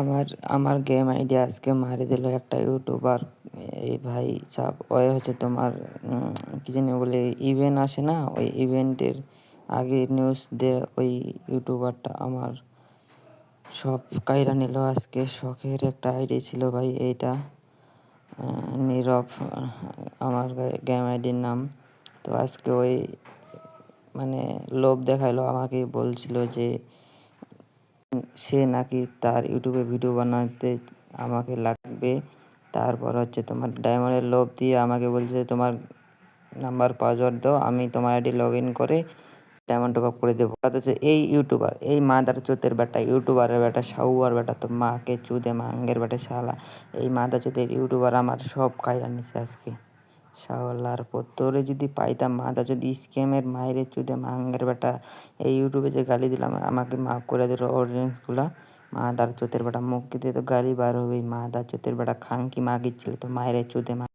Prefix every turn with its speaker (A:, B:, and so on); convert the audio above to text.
A: আমার আমার game ID আজকে মারি দিল একটা ইউটিউবার। এই ভাই সাব ওই হচ্ছে তোমার কি জানি বলে ইভেন্ট আসে না, ওই ইভেন্টের আগে নিউজ দে ওই ইউটিউবারটা আমার সব কাইরা নিল আজকে। শখের একটা আইডি ছিল ভাই এইটা, নীরব আমার গেম আইডির নাম। তো আজকে ওই মানে লোভ দেখাইলো, আমাকে বলছিল যে সে নাকি তার ইউটিউবে ভিডিও বানাতে আমাকে লাগবে। তারপর হচ্ছে তোমার ডায়মন্ডের লোভ দিয়ে আমাকে বলছে তোমার নাম্বার পাসওয়ার্ড দাও, আমি তোমার আইডি লগ ইন করে ডায়মন্ড টপ আপ করে দেবো। হচ্ছে এই ইউটিউবার, এই মাদার চোতের বেটা ইউটিউবারের বেটা সাউয়ার বেটা, তো মাকে চুদে মাঙ্গের বেটা শালা, এই মাদার চোতের ইউটিউবার আমার সব কাইরা নিছে আজকে। শাওলার তোরে যদি পাইতাম মাদা যদি স্ক্যামের মায়েরে চুদে মাঙ্গের বেটা, এই ইউটিউবে যে গালি দিলাম আমাকে মাফ করে দিল অডিয়েন্সগুলা। মাদার চোতের বেটা মুখ দিয়ে তো গালি বার হবে, মাদার চোতের বেটা খাঙ্কি মাগির ছিল তো মায়েরে চুদে